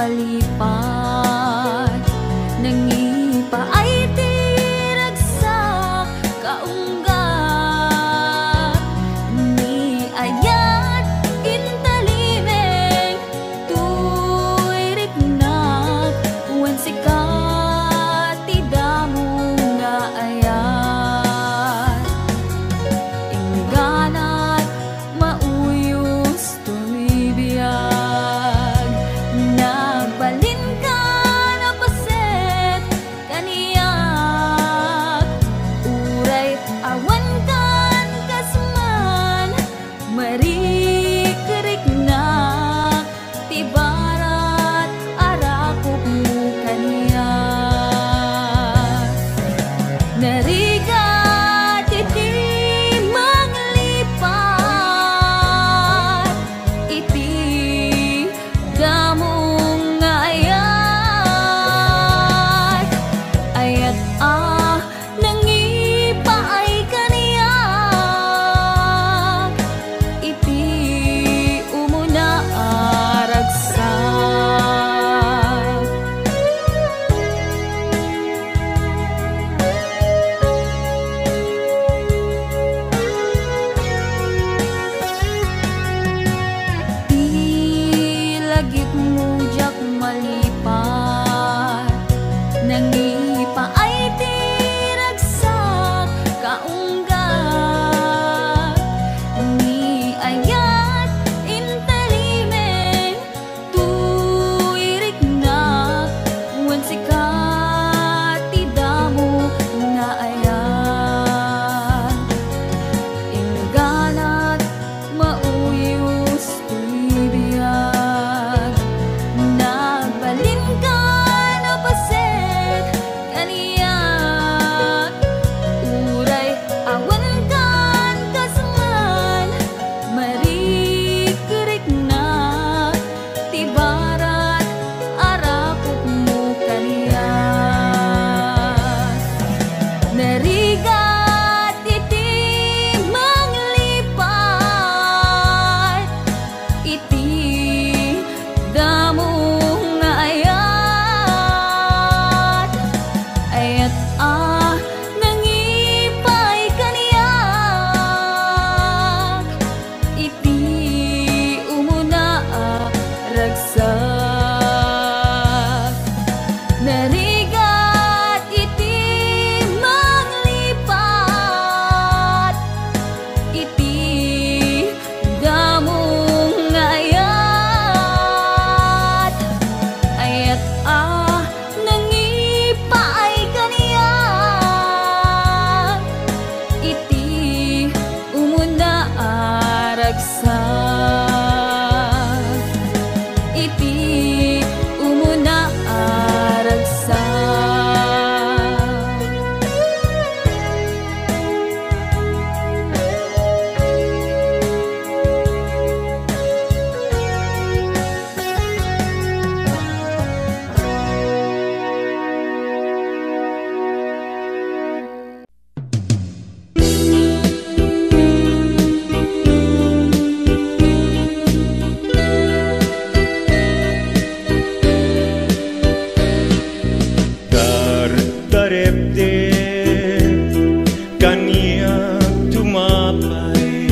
malipat, nangipa ay tiragsak kaunggat, ni ayat intalimeng tuirik nak wen sikat tidamo nga ayat, ingganat mauyos tumibiyag, nagbalin ka na paset kaniyak, uray awan kan kasman marikerik na tibarat arakop mo kaniyak, narigat iti manglipat, iti damong ayat, ayat nangipa ay kaniyak, iti umuna aragsak. Tilagit mo jak malipat, nangipa ay tiragsak kaunggat, ni ayat intalimeng tuirik nak wen sikat tidamo nga ayat, ingganat mauyos tumibiyag, nagbalin ka na paset kaniyak, uray awan kan kasman marikerik na tibarat arakop mo kaniyak, narigat iti manglipat, iti damong ayat, ayat nangipay kaniyak, iti umuna ragsak, narigat iti manglipat, iti damong ayat, ayat nangipa ay kaniyak, iti umuna aragsak, iti umuna aragsak. Dardarepde kaniyak tumapay,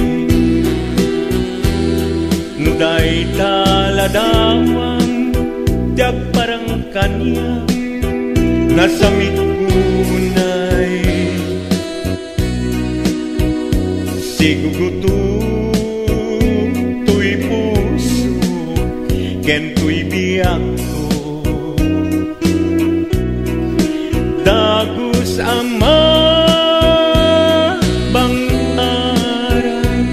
nuday taladawang tiag parang kaniyak nasamit kunay, sigugutu tuy puso ken tuy biyak ko, dagus ama bangaran,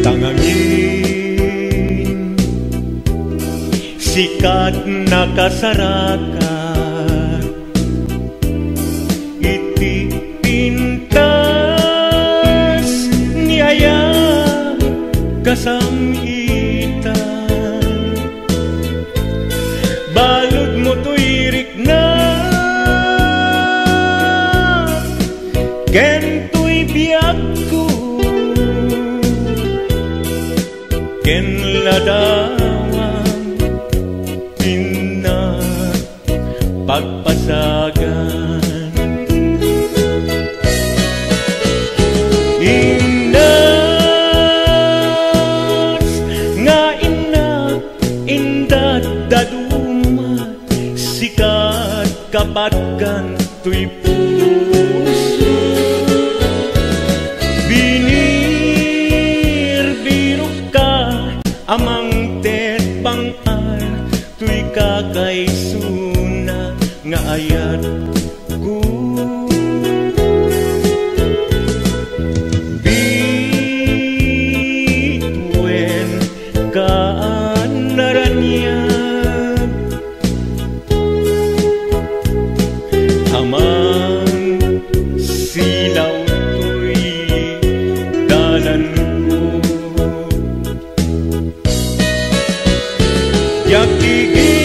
tangangin sikat nakasarakan, iti pintas niaya kasamitan, balod mo tuirik na ken tuy biyak ko, ken ladawang pinapagpasagan. Indas nga inak indat daduma sikat kapatkan tuy puso. Binirbiru ka amang tet bangar tuy kakaysuna nga ayat ko. Bituen kaanaranyag amang silaw tuy dalan ko. Yakigiren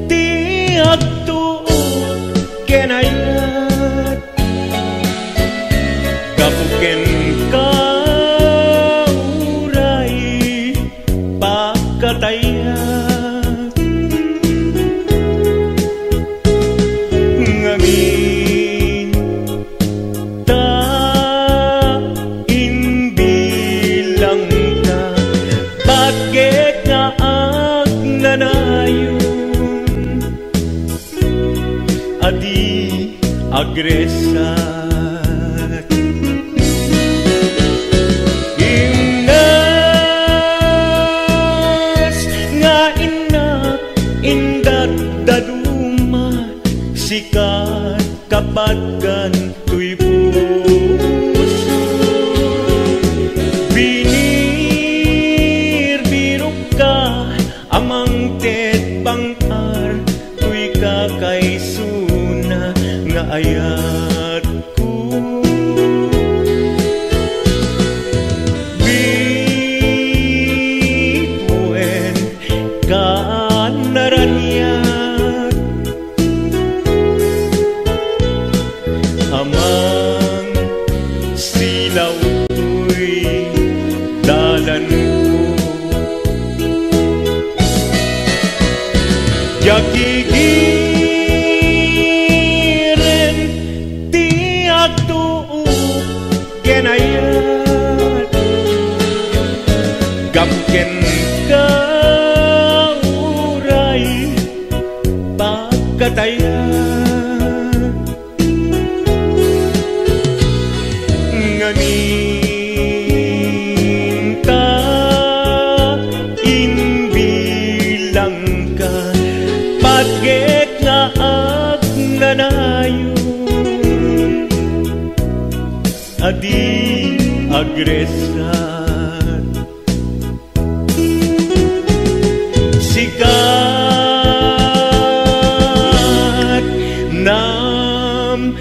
ti agtuot kenayat kapuken ka uray pakatayat ngamin ta inbilang ka bakit nga agnanayon adi agresat. Imnas nga inak indat daduma sikat kapatkan tuy puso. Binirbiru ka amang tet bangar tuy kakaysuna nga ayat ko. Bituen kaanaranyag amang silaw tuy dalan ko. Yakigiren ti agtuot kenayat gamken ka uray pakatayat ngamin ta inbilang ka bagit nga agnanayon adi agresat. Sikat naman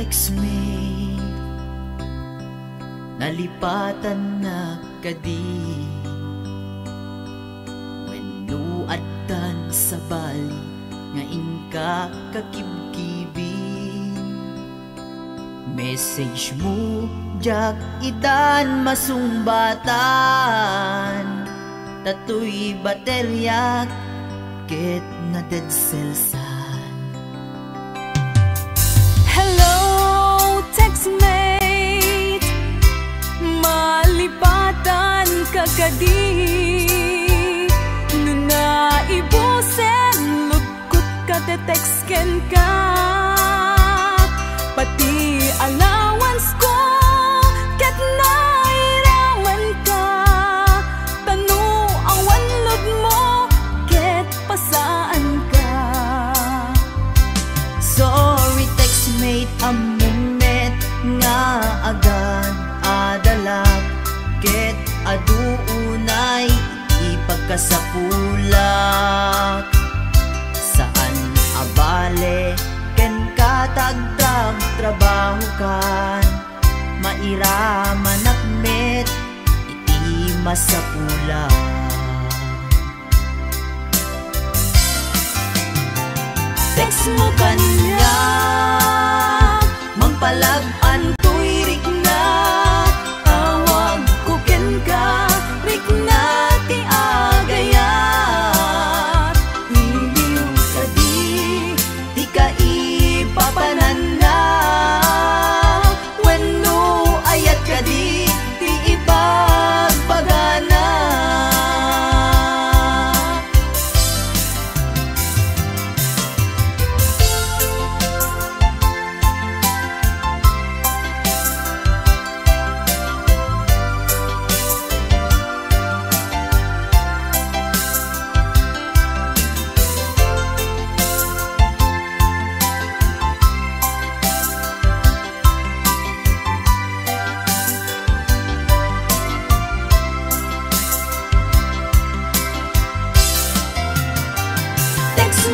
textmate, nalipatan na kadi. Wenno addan sa bali nga inka kakibkibi. Message mo jak itan masumbatan, tatoy bateryak ket na dead cellsan. Hello, textmate, malipatan ka kadi. Nuna ibusen, lugkot ka te-textken ka. Pati allowance ko, ket nairaman ka. Tanu awan lod mo, ket pasaan ka. Sorry textmate, amumet nga agad adalag, ket aduunay ipagkasapulak. Saan abale ken katagdag trabaho kan, mairaman akmet iti masapulak. Text mo kanya, mangpalag-an to'y rik na. Tawag ko ken ka, rik na ti agayat. Iliw ka di ka ipapanan na. Wenno ayat ka di ipagpagana.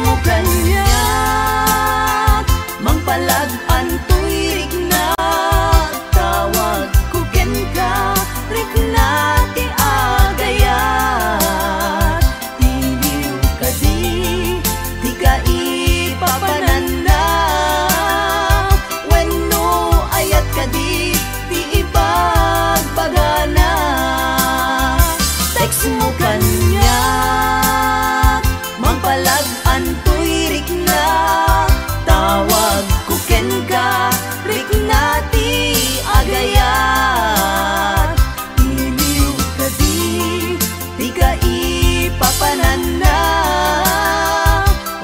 Mo kanya, mangpalag-an to'y rik na. Tawag ko ken ka, rik na ti agayat. Iliw ka di ka ipapanan na. Wenno ayat ka di ipagpagana. Text mo kanya, mangpalag-an to'y rik na. Tawag ko ken ka, rik na ti agayat. Iliw ka di ka ipapanan na.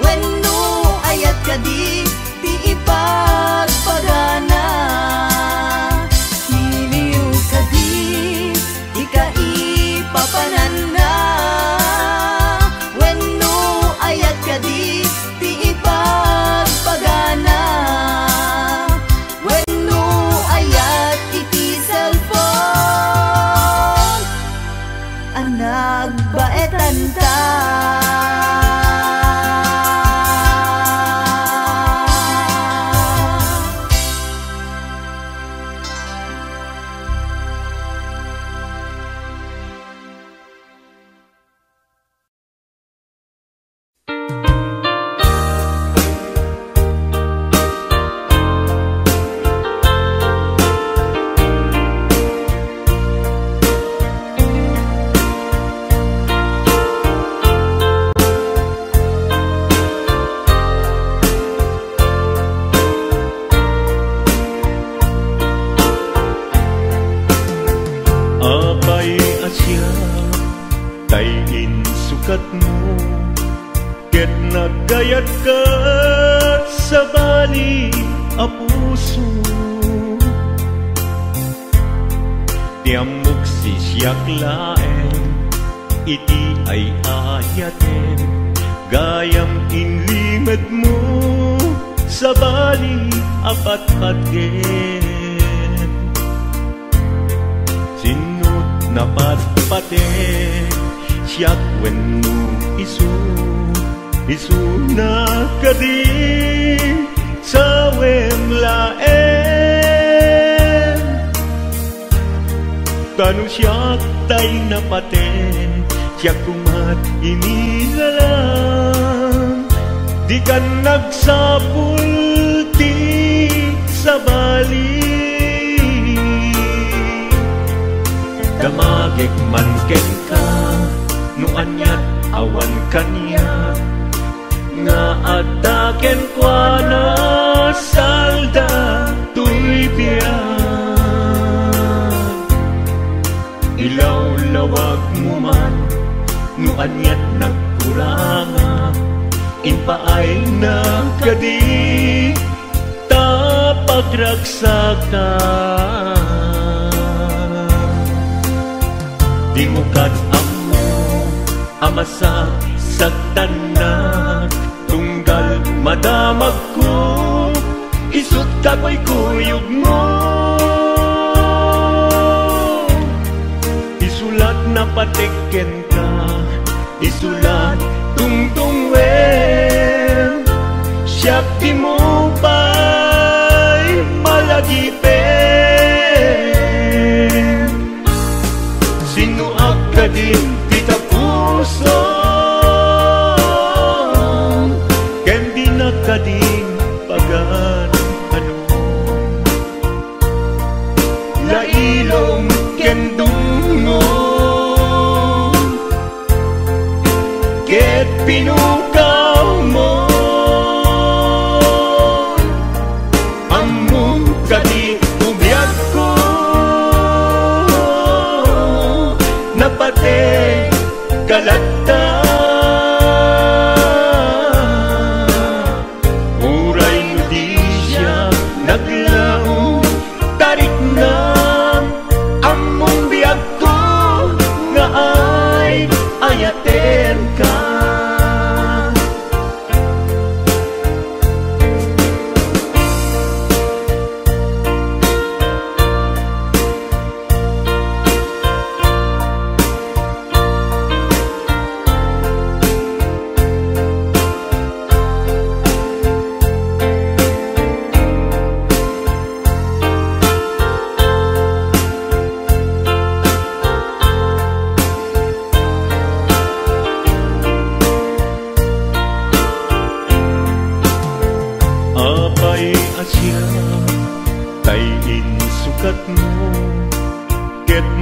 Wenno ayat ka di ipagpagana. Iliw ka di ka ipapanan na. Ayat ka di ipagpagana. Wenno ayat iti cellphone, anag baetan ta. Tayin sukat mo, ket nagayat ka sa bali a puso. Tiamok sisyak laeng, iti ay ayaten. Gayam inlimad mo sa bali apat-patgen. Sinut na patpaten, siyak wenno isu na kadi sa wem laeng. Tanu siyak tay napaten, siyak kumat inilalang. Di ka nagsapul ti sa bali. Damagik man ken ka, no anyat awan kaniya. Nga ataken kwa na salda tuy biyan. Ilaw-lawag mo man, no anyat nagkuranga. Inpaay na kadi tapagragsakan. Di mo kat amo amasak sagtanak. Tunggal madamag ko, isut kako'y kuyog mo. Isulat na patiken ka, isulat tungtung wen. Siyak di mo pa'y malagipen. Sinuak ka din kita puso, kading pagan ano. Lailong kendungo ket pinukaw mo. Among kading ubiyag ko napate kalata. Ayaten ka.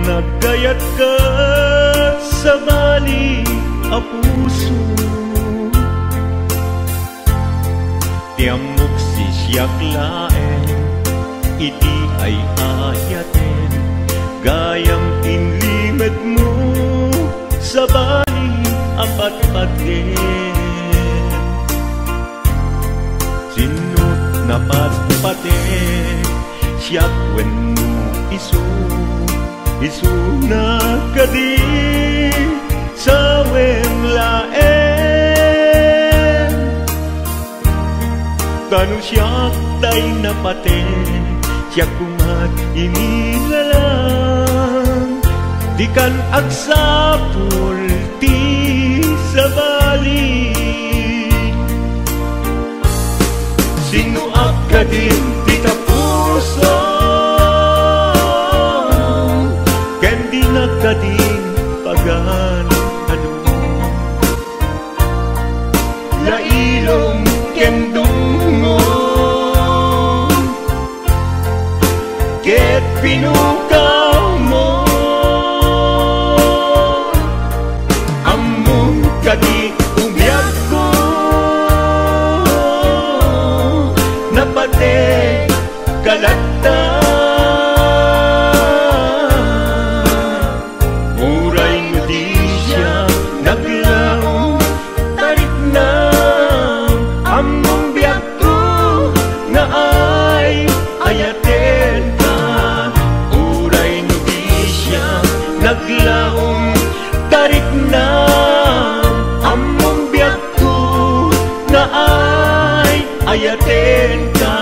Nagkayat ka sa bali a puso. Tiamok si siyak laen, iti ay ayaten. Gayang inlimed mo sa bali apat-paten. Sinut na pat-paten, siyak wen mo iso. Isuna kadi sa wenglaen. Tanu siyak tay napaten, siyak kumat inilalang. Di kan agsapul ti sa bali. Sinuak kadin ti kapuso, kading pagan ano. Lailong kendungo ket pinukaw mo. Among kading umiyag ko napate kalata. Naglaong tarik na among biyak ko na ay ayaten ka.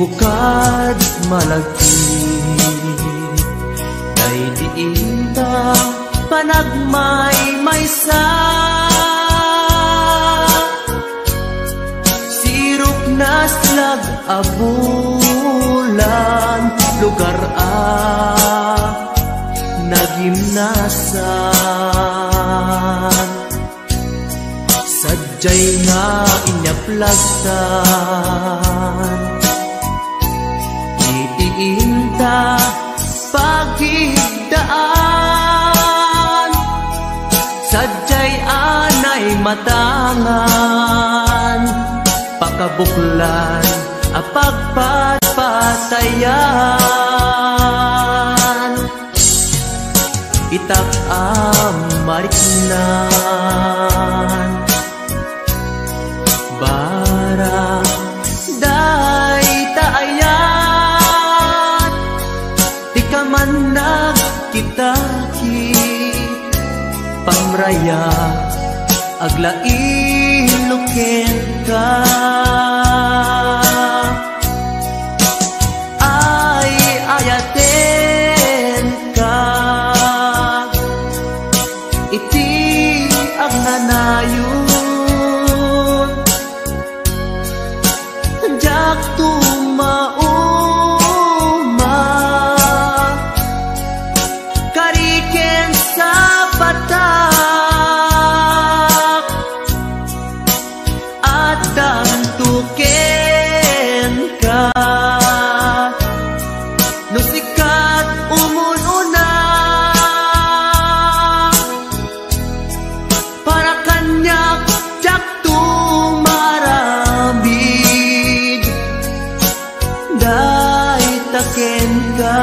Dimukad malagi kay diinta panagmay maysa. Sirok na slag abulan lugar nagimnasan. Sadyay nga inyaplagtan itiinta pagigdaan. Sadyay anay matangan pakabuklan apagpatpatayan. Itak amariknan barang day taayat di ka man nagkitaki pamraya aglain ka. Ay ayaten ka iti agnanayon jak tumauma kariken sa batak at dantuken ka no sikat umununa para kanyak jak tumarambig day taken ka.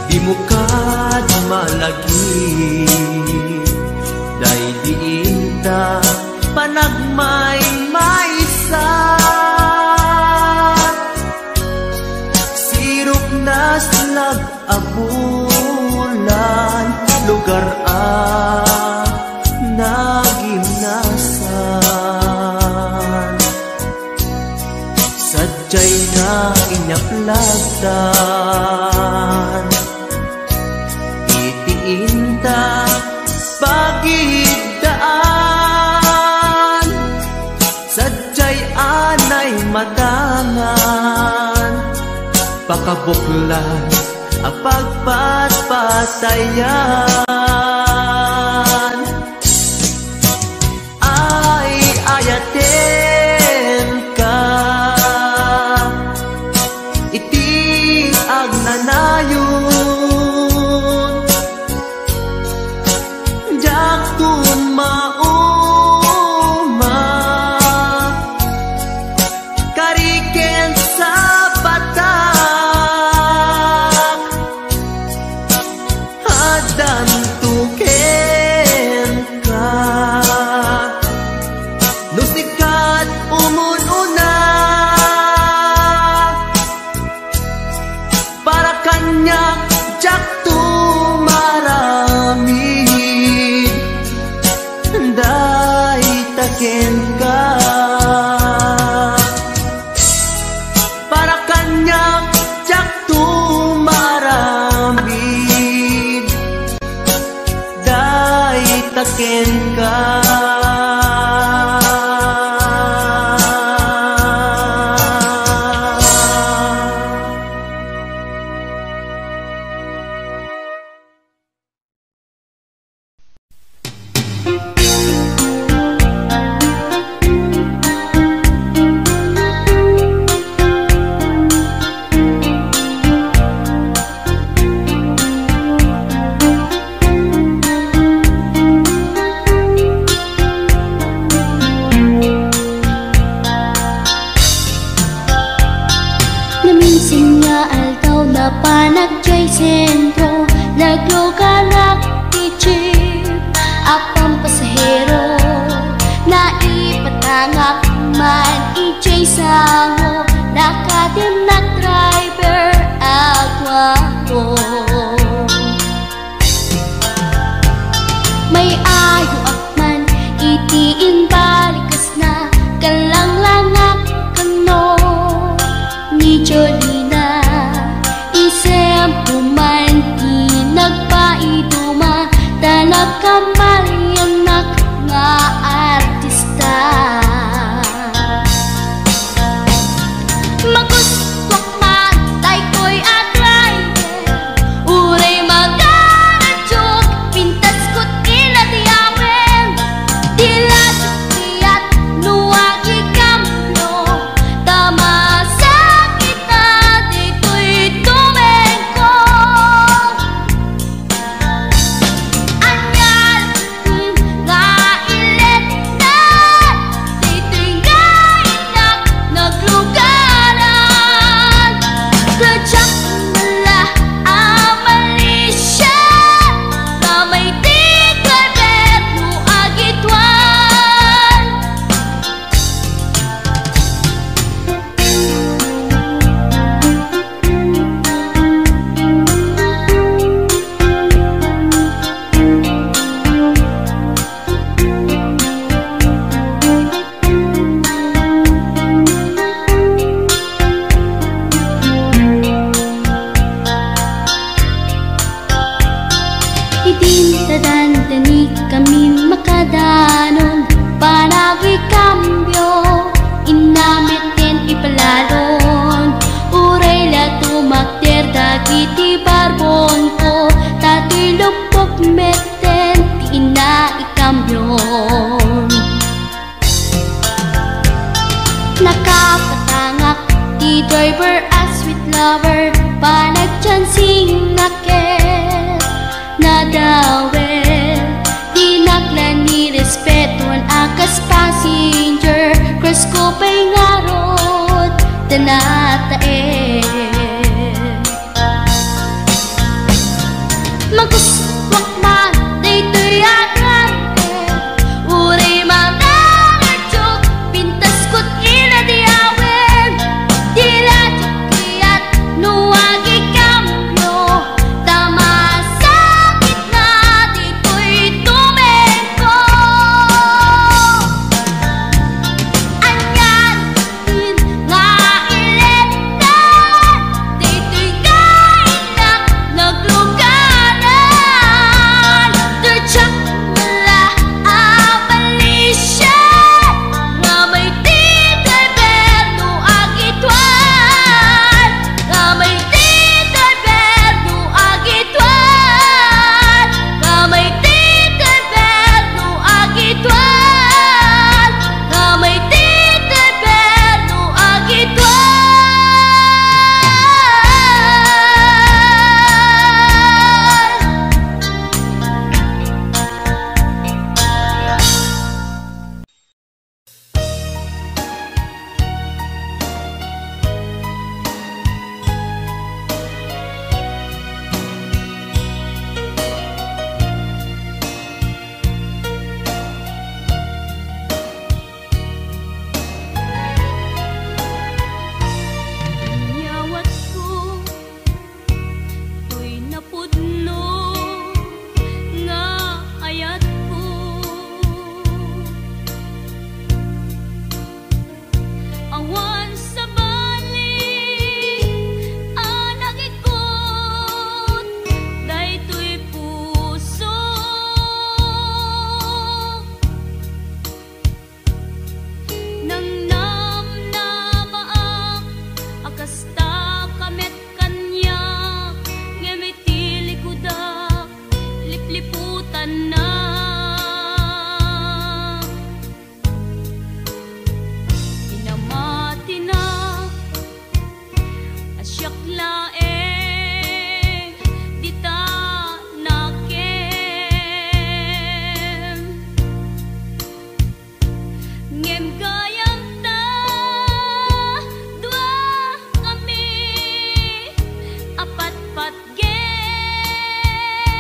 Dimukad malagi day diinta panagmay maysa. Sirok na slag abulan lugar nagimnasan. Sadyay na inyaplagtan itiinta pagigdaan. Sadyay anay matangan pakabuklan apagpatpatayan. Ay ayaten ka iti agnanayon jak tumauma kariken sa batak hadan tuken ka no sikat umununa para kanyak jak tumaramid day taken ka. Para kanyak jak tumaramid day taken ka. naglugarak ti jeep apang pasahero na ipatangak man ijay sango nakadim na driver agwapo may ayo akman itiin balikas na kalanglangak kano ni Jolina isem puman di nagpaiduma tanak kamalianak nga artista maguswak man tay ko'y atrayer uray magaradyok pintas ko't inadiyawen dilat tiyat nuwag ikamlo tama sakit na dito'y tumengko anyal nga ilet na dito'y gainak naglugaran Kajak mala amalisya kamay tiglaret mo agitwan Idintadantani kami makadanon Panagay kambyo Inamiten ipalalon Uray la tumakter dagiti barbon ko Tato'y lupok meten Di ina ikambyon Nakapatangak di driver as sweet lover Panagchansing naket nadawel di naklan ni respetuan akas passenger cross ko pa'y ngarot tanatae maguswak man dito'y agrante uray magaradyok pintas ko't inadiyawen diladyak kiyat nuwag ikamyo tama sakit na dito'y tumengko anyan nga ilet na dito'y kainak naglugaran Turtsak mala amalisya nga may titreber no agitwan nga may titreber no agitwan nga may titreber no agitwan nga may titreber no agitwan Nyawat ko to'y napudno nga ayat ko awan sa balik anagikot dayto'y puso nang namnamaak akasta kamet kanya ngemitili kuda lipliputan na inamati na asyak laeng dita nakem ngem gayam ta dua kami apat-pat gen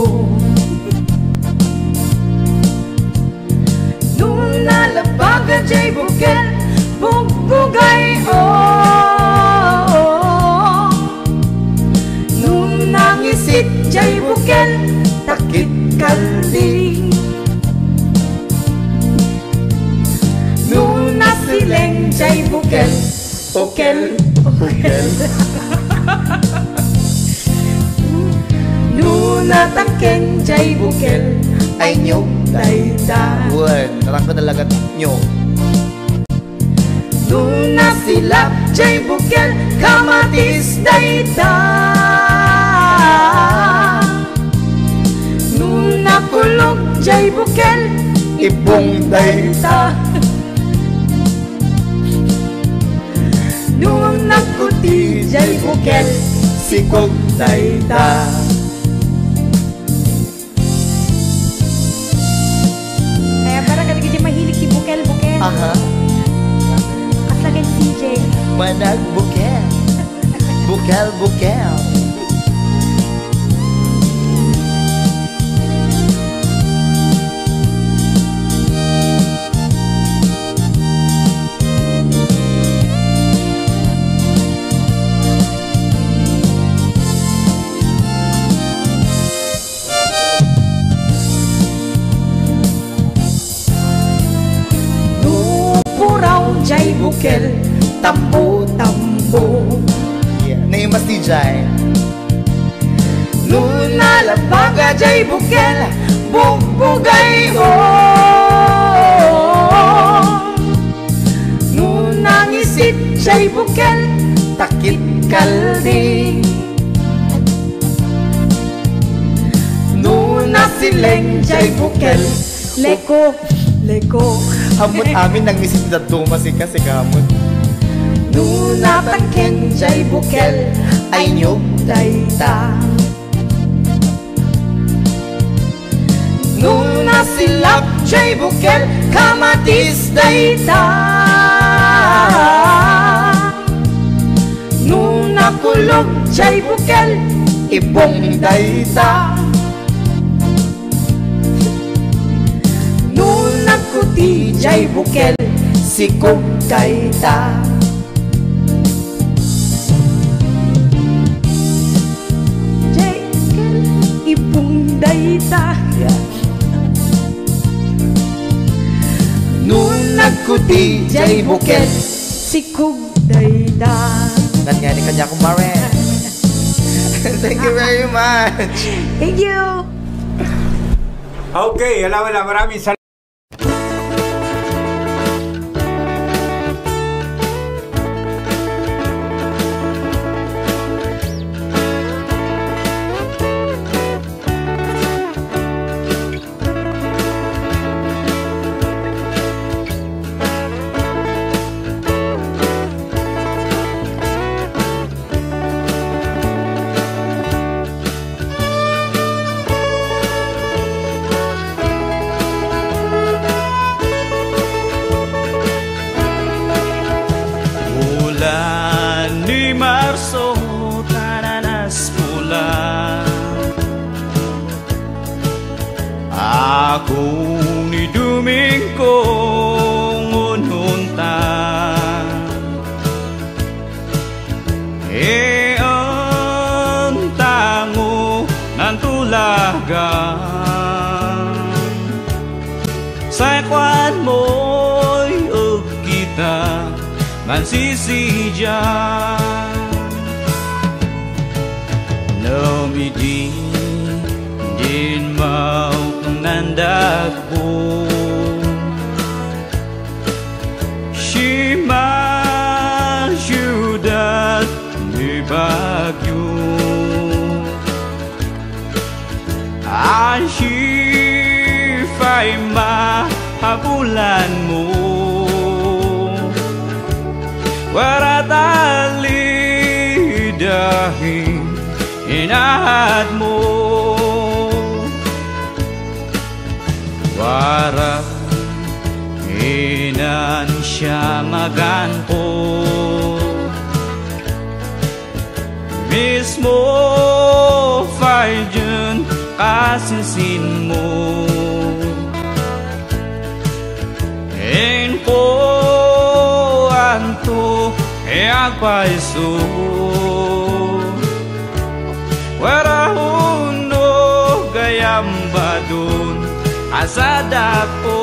tambo. Nung nalabaga jay bukel, bugbugay nung nangisit jay bukel, takit kaldi. Nung nasileng jay bukel, bukel, bukel. Nung natangken jay bukel, ay nyog dayta. Uwan, narang ko talaga nyo. Nung nasilap jay bukel, kamatis dayta. Nung nakulog jay bukel, Ibong dayta. nung nakuti jay bukel, Sikog dayta. Kaya parang kadagad yung mahilig si Bukel-Bukel. Aha, At lagay si CJ. manag bukel. Bukel, bukel. jay bukel, tambo, tambo. Yeah, name mas DJ. Nung nalabaga jay bukel, bugbugay nung nangisit jay bukel, takit kaldi. Nung nasileng jay bukel, leko, leko. Hamot amin nang isip na tumasika si kamot. Nung natangken jay bukel, ay nyog dayta. Nung nasilap jay bukel, kamatis dayta. Nung nakulog jay bukel, Ibong dayta. nung nakuti jay bukel, sikog dayta. Jay bukel, ibong dayta. Yeah. Nung nagkuti jay bukel, sikog dayta. Nangyari kanya ko Maren. Thank you very much. Thank you. Okay, wala, maraming salamat. Ako ni Dumingkong ununta ang tango ng tulagan sa kwan mo'y kita mansisidyan namidi din mau nandagpo Shima syudad ni Bagyo Ashifay mahabulan mo Waratali dahil inahad mo Wara inan siya maganto mismo fayjun kasinsin mo. En po anto e agpaiso wara hundo gayam badun asada po.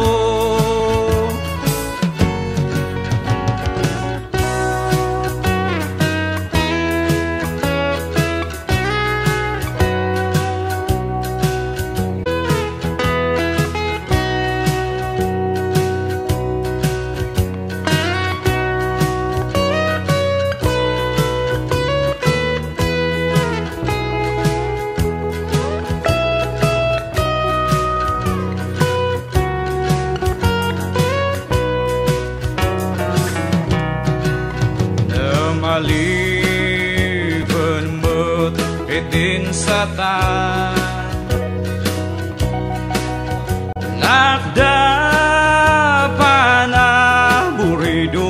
Maliban mo't itin sa tan Lakda pa na buriduan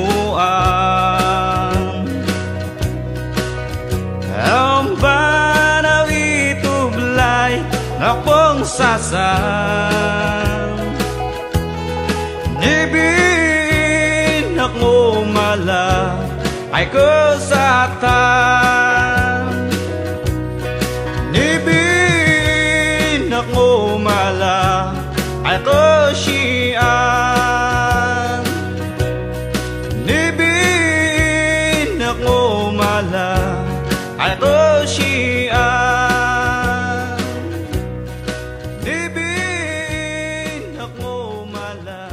Ang banaw itublay na pong sasan Nibin ako mala ay kesatan Nibin ako mala ay kesian Nibin ako mala ay kesian Nibin ako mala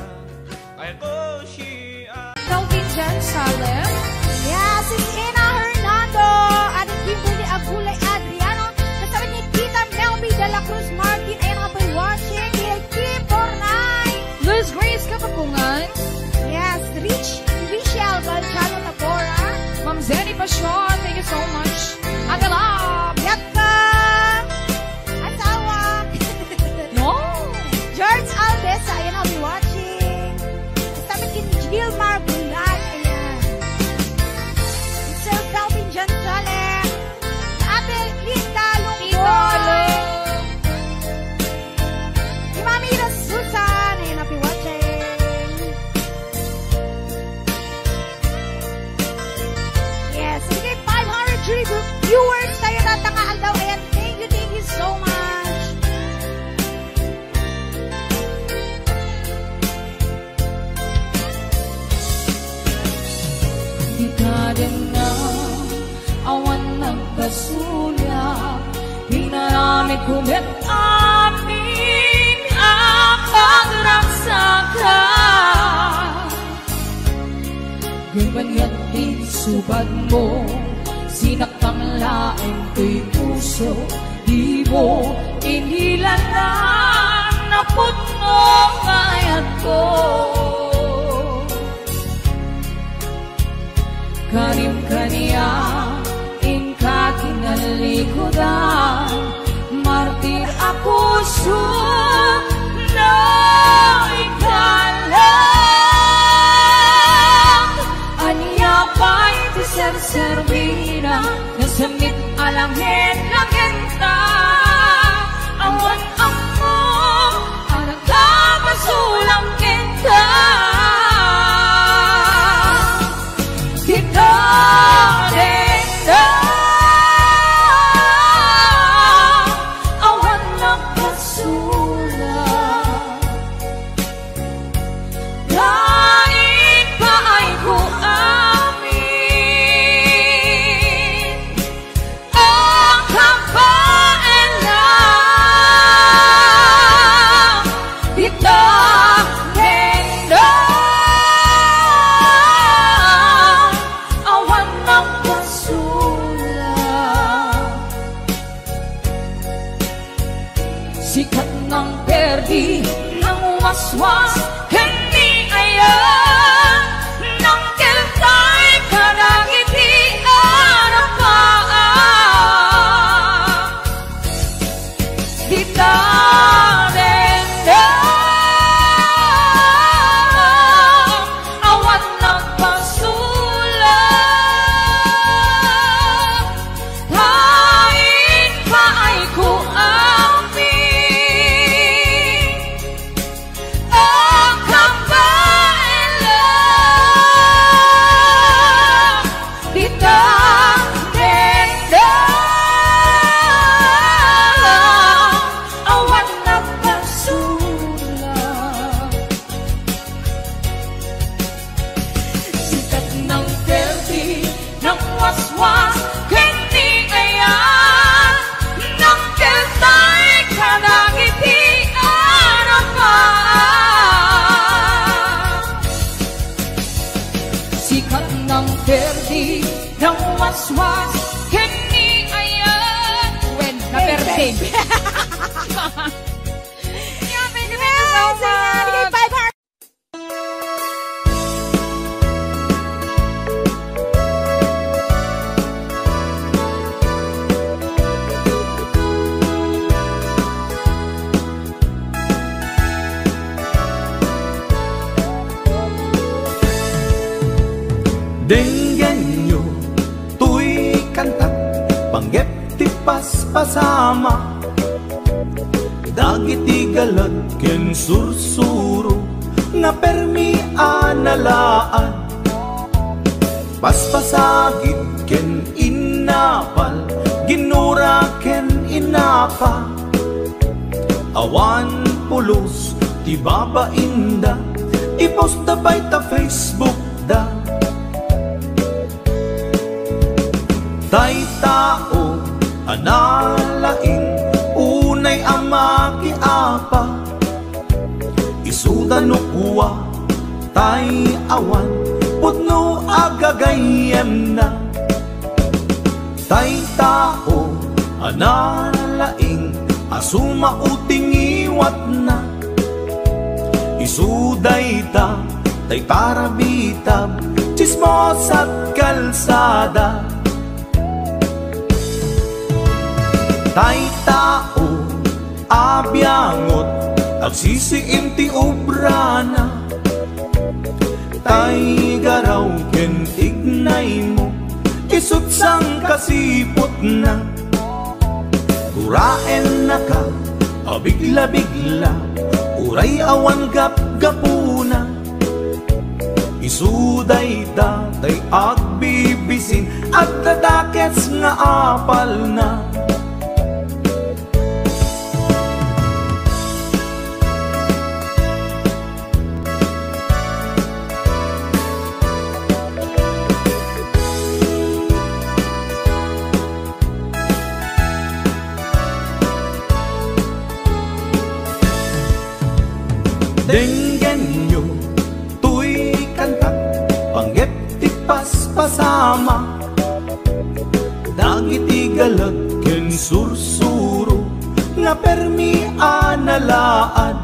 ay kesian. Kelvin Jan Salem. Yes, it's Ina Hernando at Kimberly Agulay Adriano. Kasama ni Tita Melby de la Cruz Martin. Ayan nga po watching. Kay Kim Bornay. Luz Grace Kapapungan. Yes, Richelle Balchano Tabora. Ma'am Zenny Pasyon, thank you so much. Agalab. Yakka. Asawa. No. George Aldesa. Ayan I'll be watching. Kasama ni Gilmar Bulan. Ayan. Sir Calvin Jan Salem. Ate Linda Lungboy. Si Mami Ira Susan. Ayan I'll be watching. Yes. Sige, 500 viewers tayo natangaan daw. Ayan. Thank you so much. Di ka din na awan nagkasulya. Hinaramid kumit amin ang pagragsakan. Ganyan din subad mo, sinaktang laing ko'y puso. Di mo inilanan na puno kayat ko. Karim kaniya inka kinalikudan martir ako na ikalang anya pa'y tiser-servina nasamit alangin langenta awan ako ang nagkapasulang kita. Kita din na awan nagkasulat. Kain pa ay ko amin ang kapain lang. Kita din na sikat ng perdi ng waswas hindi ayan ng keltay karangiti arapaan di tanen na awan ng pasulat kain pa ay ko amin babe. Yeah, thank you so much. Bigay 500. Denggan nyo, tuy kantat, panggep ti paspasama, dagiti galat ken sursuro, nga permi analaan, paspasagit ken inapal, ginura ken inapa, awan pulos ti babainda, iposta bay ta Facebook da. Tay tao, analaing, unay amaki apa, isuda no kuwa, tay awan, putno agagayem na. Tay tao, analaing, asuma uting iwat na, isuday ta, tay parabitab, chismos at kalsada. Tay tao, abyangot, agsisiim ti obrana. Tay garaw ken tignay mo, isut sang kasipot na. Uraen na ka, abigla-bigla, uray awan gap-gapuna. Isuday ta, tay agbibisin, at tadakets nga apal na. Denggan nyo, tuy kantat, panggep ti paspasama, dagiti galat ken sursuro, nga permi analaan,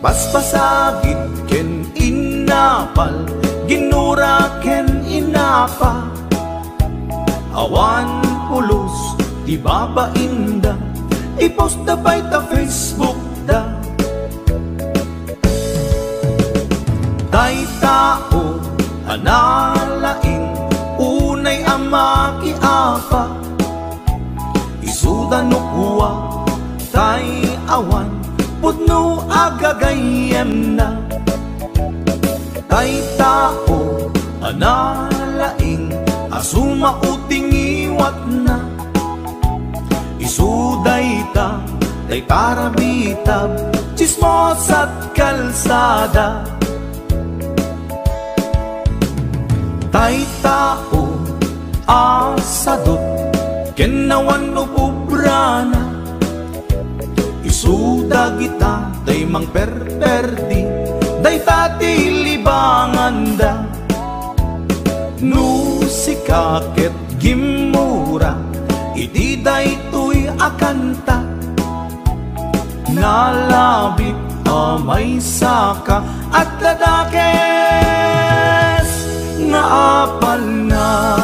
paspasagit ken inapal, ginura ken inapa, awan pulos ti babainda, iposta bay ta Facebook da. Tay tao, analaing, unay amaki apa, isuda no kuwa, tay awan, putno agagayem na. Tay tao, analaing, asuma uting iwat na, isuday ta, tay parabitab, chismos at kalsada. Tay tao, asadot, kenawan no pubrana, isuda kita, tay mang perperdi, day tati libanganda. No sikaket gimura, iti day tuy akanta, nalabit amay saka, at ladakes nga apal na.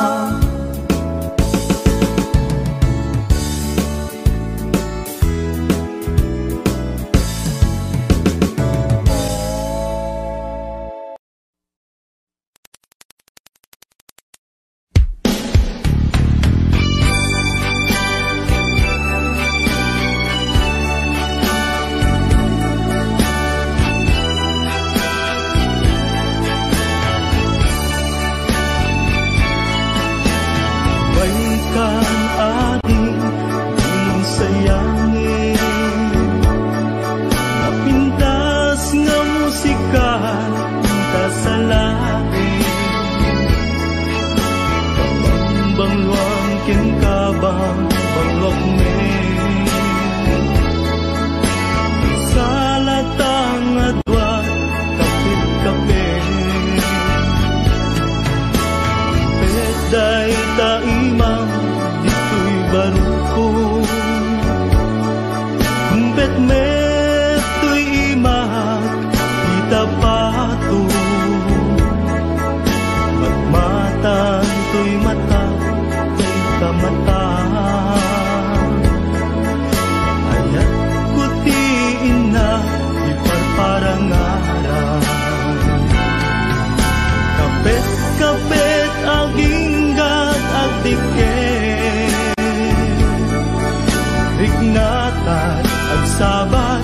Binatad ang sabat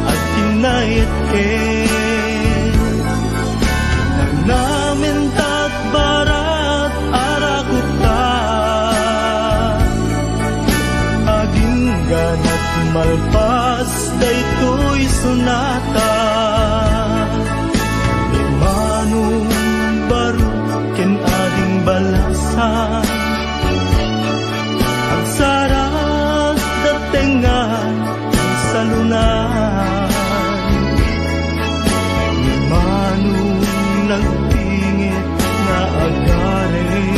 at kinayat nang namin barat arakuta aging ganat malpas daytoy sunata ni manong baro ken ading balasan ang sarag datengan sa lunan ni manong nagtingit na agarin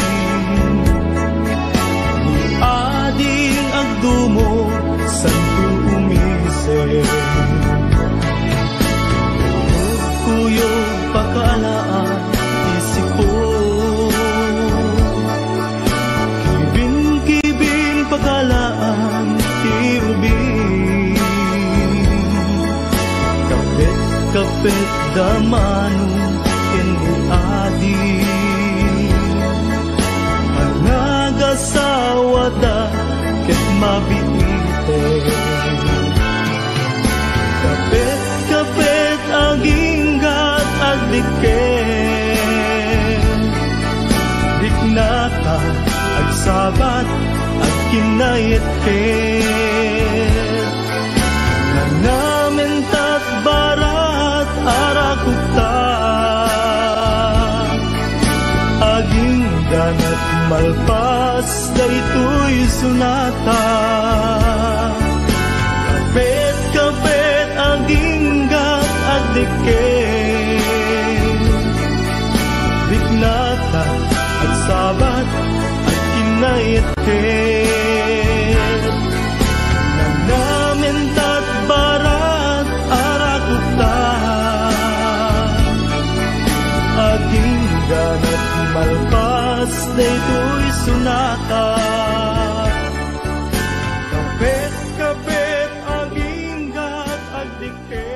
ni ading agdumo santo umisip kuyo pakalaan isipo kibin pakalaan tiubin kapit damanong adi anagasawa ket mabiite kapit aginggat agdiken diknata agsabat ag kinayet namin tat barat arakuta aging ganat malpas daytoy sunata kapit aging gat agdiken diknata at sabat at kinayet namin tat barat arakuta aging ganat malpas daytoy sunata kapit aging gat agdiken.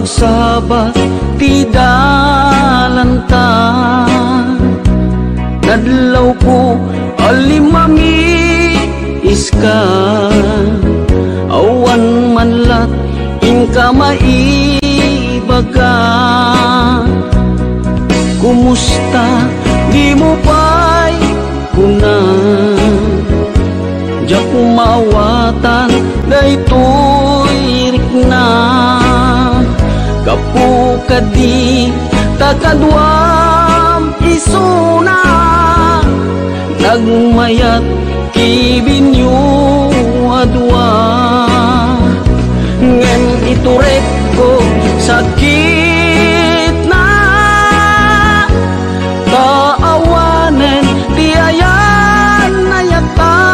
Sabat ti dalanta nadlaw ko alimami iska awan manlat inka maibaga kumusta di mo pa'y kunan diya kumawatan daytoy rikna kapu kadi takadwam isuna nagmayat kibinyo adwa ngem iturek ko sakit na kaawanen tiayan nayata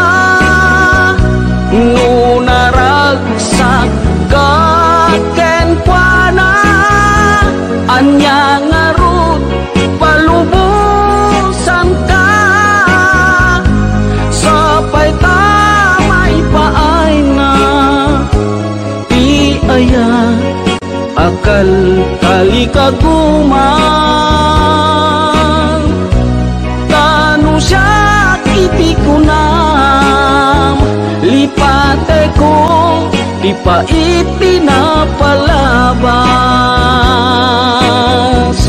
nunaragsak kaken kuana anya ngarut palubusan ka sapay tamay paay na ti aya akal kali kagumang tanu siya iti kunam lipate ko di pa ipinapalabas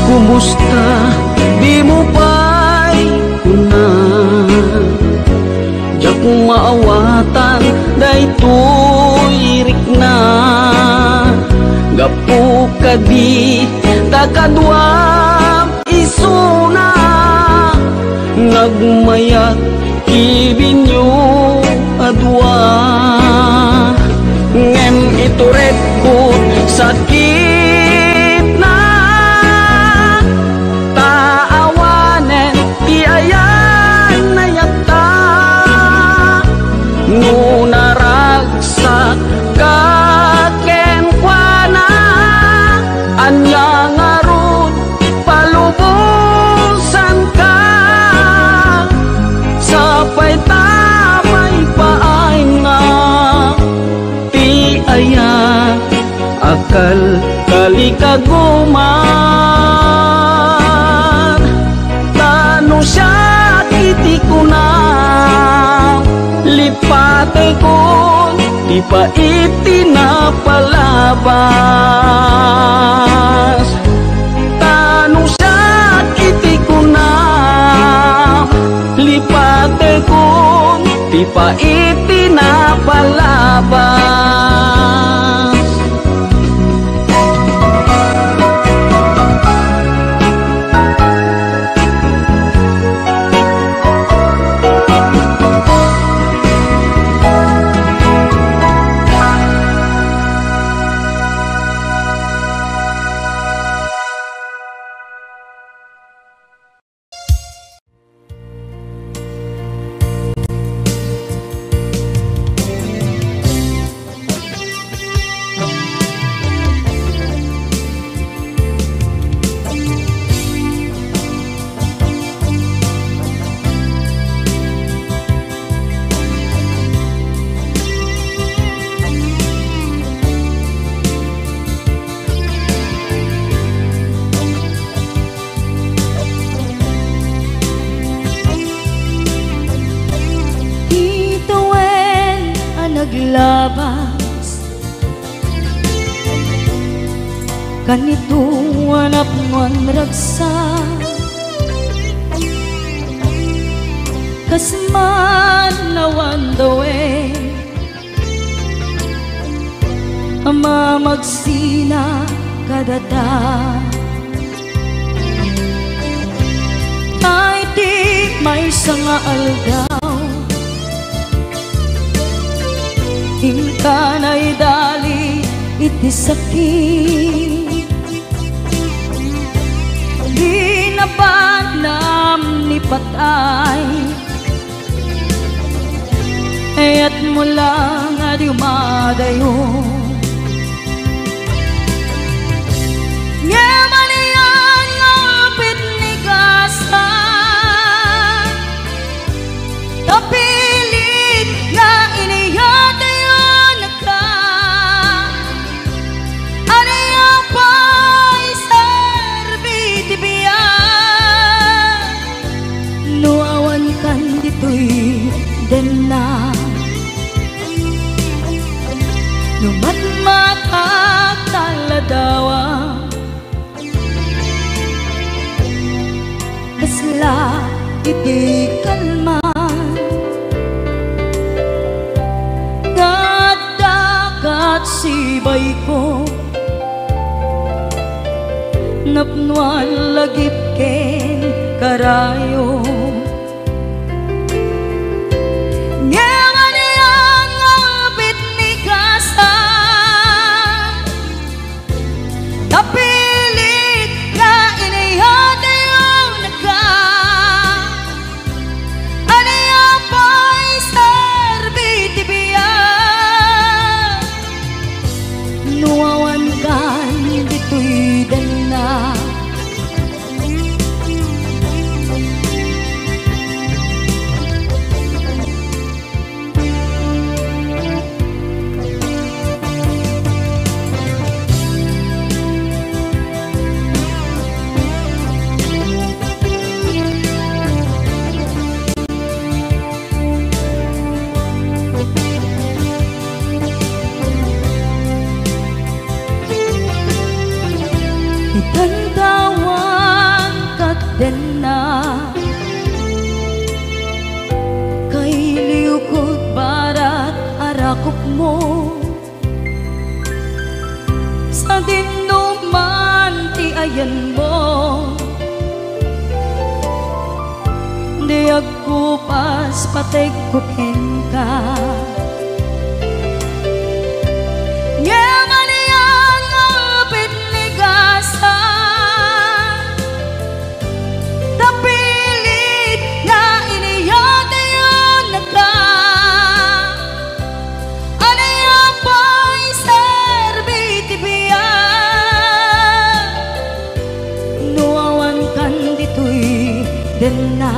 kumusta di mo pa maawatan daytoy rikna gapu kadi takadwa isuna nagmayat ibinyo adwa ngem ituret ko sakit na taawanen ti ayan na yakta nunaragsak kakenkwana anya ngaron palubusan ka sapay tamay paay nga ti ayan akal kalikaguman tano siya iti kuna lipate ko di pa iti na palabas tano siya iti kuna lipate ko di pa iti na palabas. naglabas kanito anak mon ragsa kasman lawan dawe ama magsina kadata ay di may sanga aldaw hingkanay dali iti sakit di napanam ni patay ayat mula nga di umadayo nyamanian ngapit ni kasa tapilit nga iniyatayo naka anaya pa'y sarbiti biya nuawan kan dito'y den na numatmatak taladawa kasla iti kalman dagat sibay ko napnuan lagip ken karayo tapilit na inihatayo naka anaya pa'y sarbiti biya nuawan kan dito'y dana sakop mo sa dinuman ti ayan mo. Di ako pas patay kukin ka. Yaman yang apit nigasan, tapilit na iniyata yun naka. Ano yung pa'y serbiti biya, nuawan kan dito'y din na.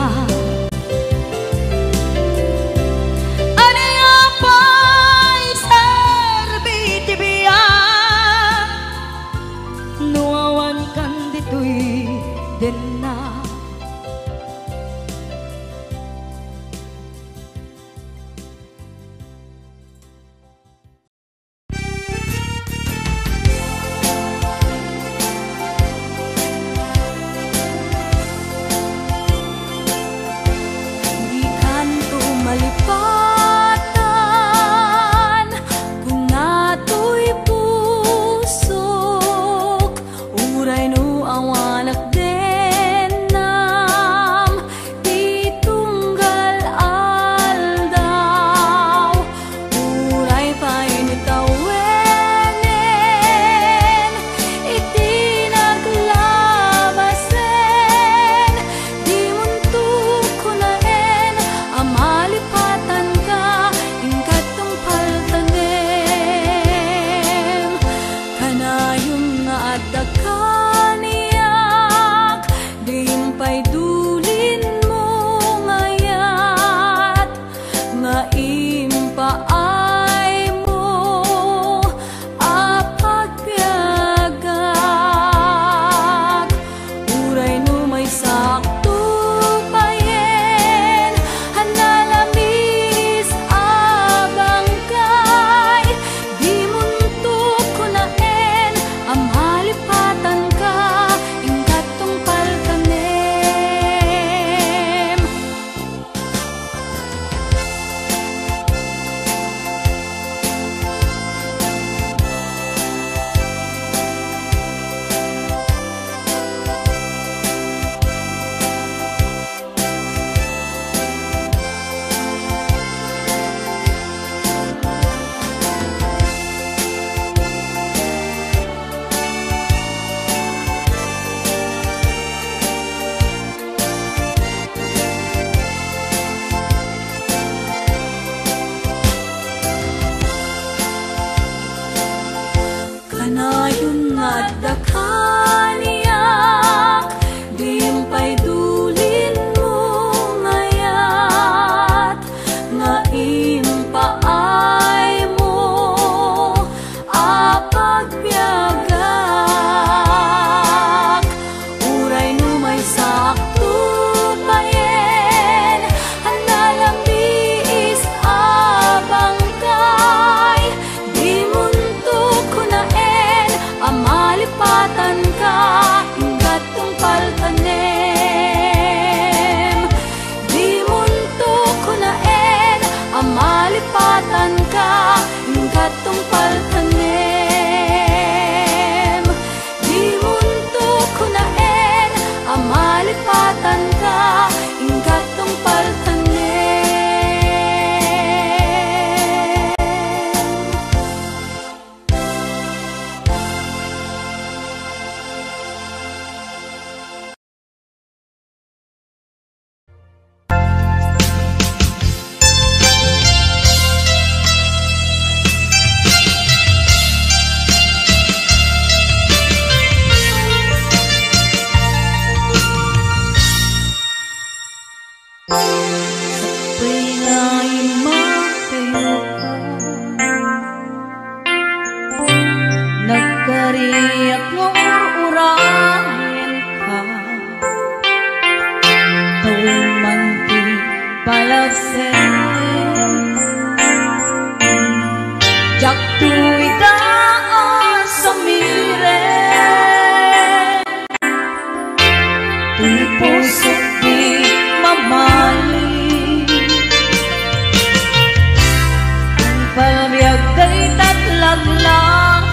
Palabra day tatlaglang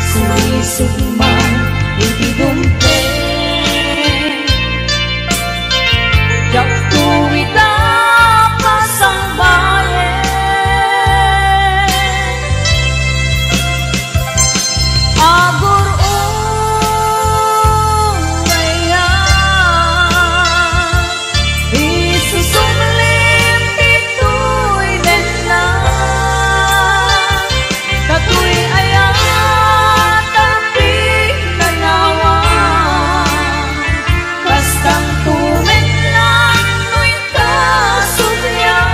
sulisog man ibidumpe jak tuwida pasang bayan agur uraya isusumlim ito'y dena katu'y ayat tapi nanawa kastang tumen lang nu'y kasudyan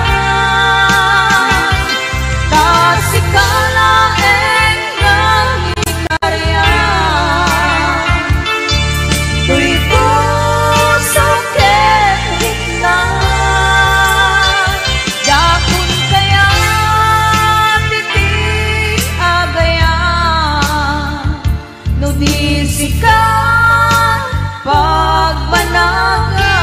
kasikala engang ikarya tu'y puso kenhitnan yakun kaya titi agayan no di sikat pagbanagan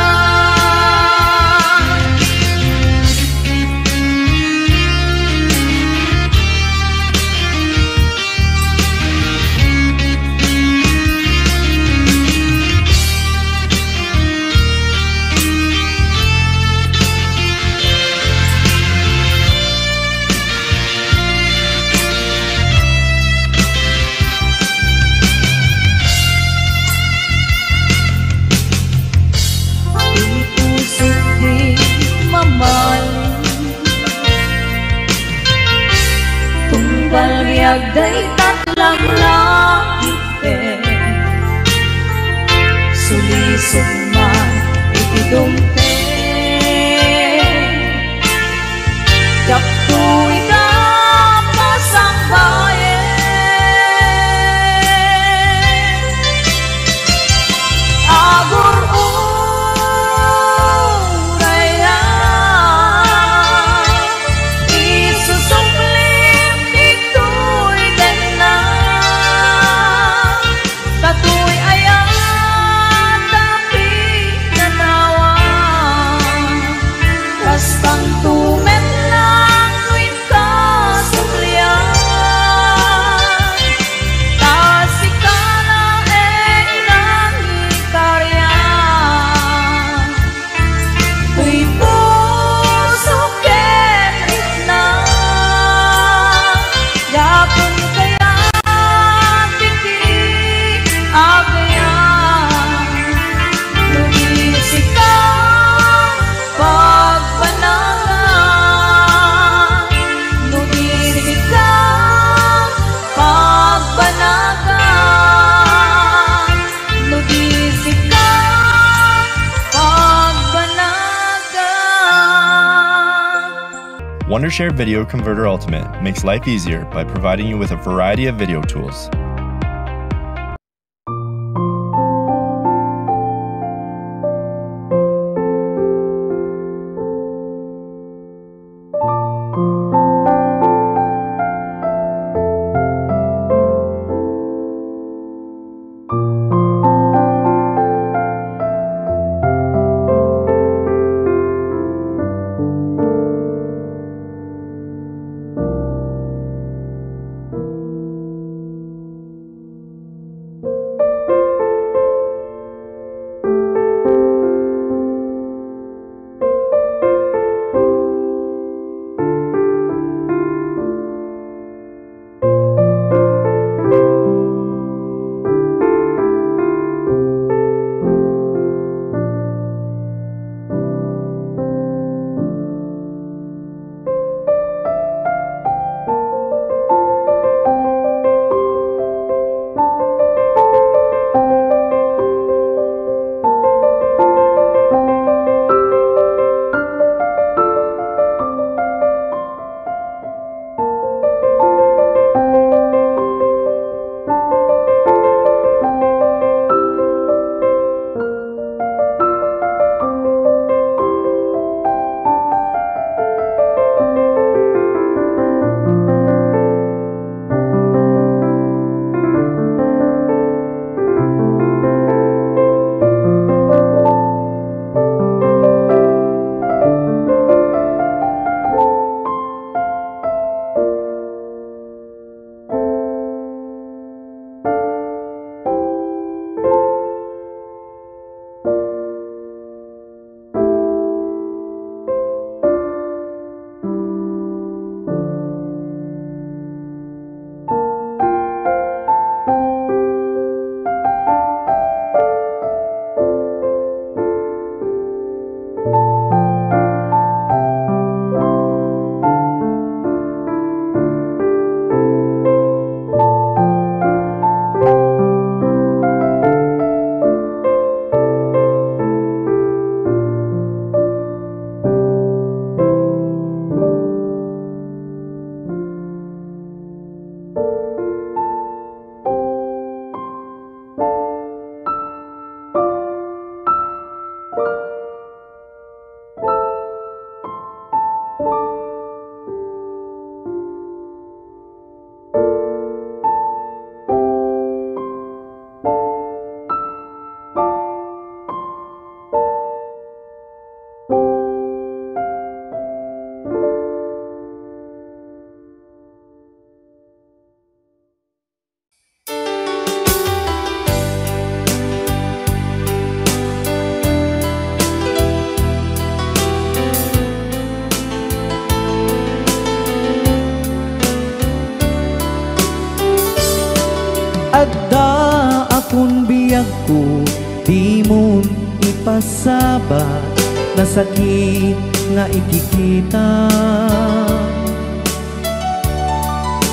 pusok di mamaling tunggal riag day tatlang lakipe sulisog man ipidumpe jak tu'y kapasang bayan agur uraya isusumlim ito'y dena katu'y ayat tapi nanawa kastang tumen lang nu'y kasumlian kasikala engang ikarya tu'y puso kenhitnan yakun kaya titi agayan no di sikat pagbanagan no di sikat pagbanagan no di sikat pagbanagan. Wondershare Video Converter Ultimate makes life easier by providing you with a variety of video tools. akon biyag ko, di mo ipasabat na sakit nga ikikita.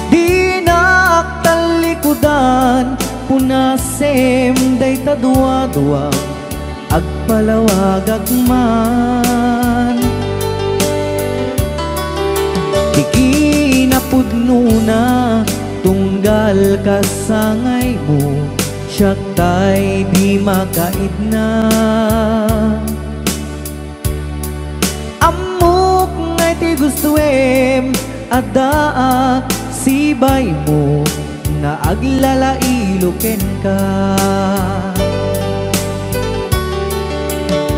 Di naktalikudan, punasem day tadwa-dwa, agpalawag agman. Ikinapudno na, tunggal kasangay mo, siyak tay di makait na. Amok ngay ti gustuem, adaak sibay mo, nga aglalailuken ka.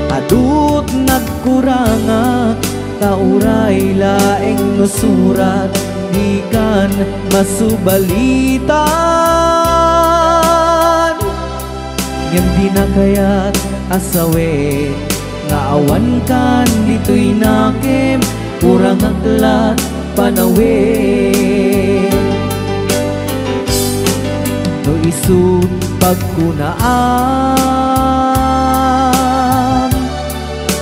Adut nagkurangak, tauray laeng nusurat, ikan masubalitan. Ngem di na kaya't asawe, nga awan kan dito'y nakem, kurang aklat panawe. No isut pagkunaan,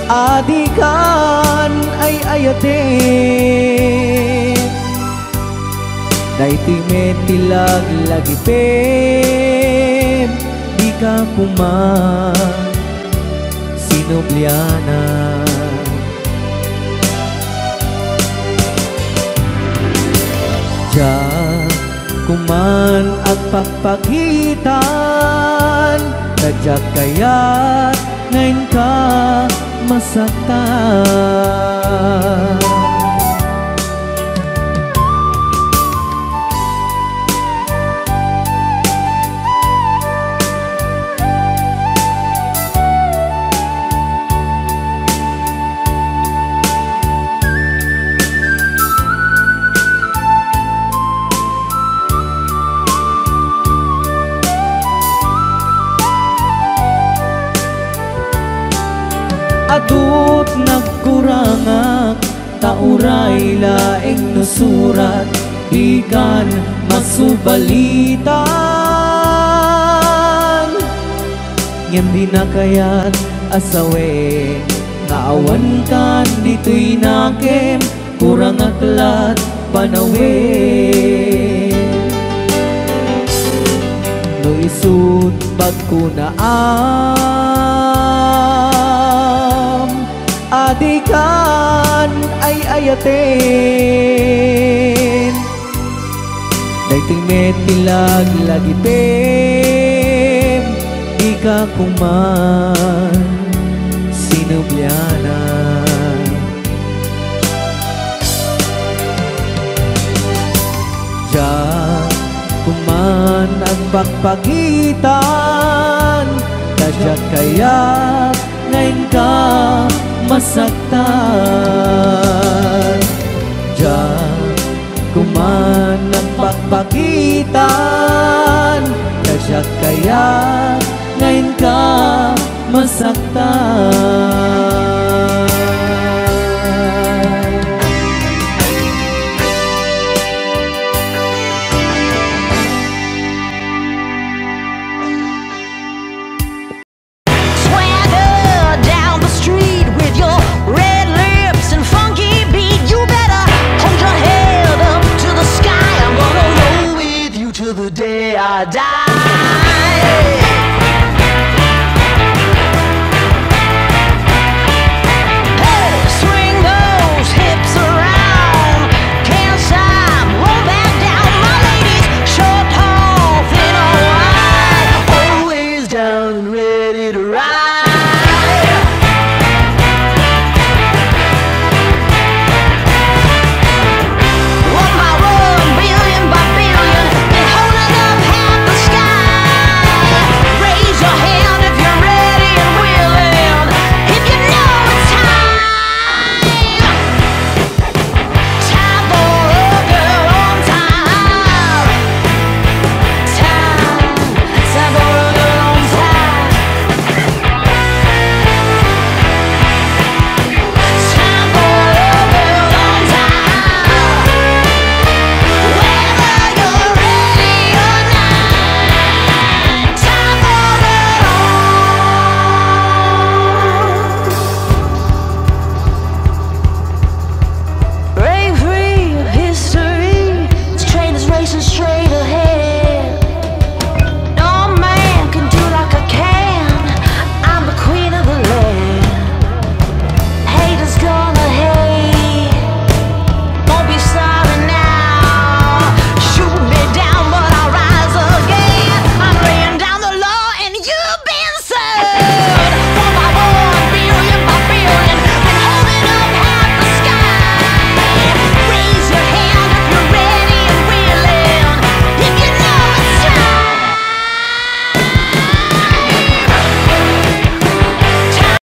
adikan ay ayate. Daytoy metilag lagi pem, di ka kuman sinubliana. Diyan kuman at pagpagitan, nadyak kaya't ngayon ka masaktan. Adut nagkurangak, tauray laeng nusurat, ikan masubalitan. Ngem di na kaya't asawe, nga awan kan dito'y nakem, kurang aklat panawe. No isut pagkunaan, adikan ay ayaten. Daytoy metilag lagi pem, di ka kuman sinubliana. Diyan kuman ang pagpagitan, kadyak kaya't ngayon ka masaktan.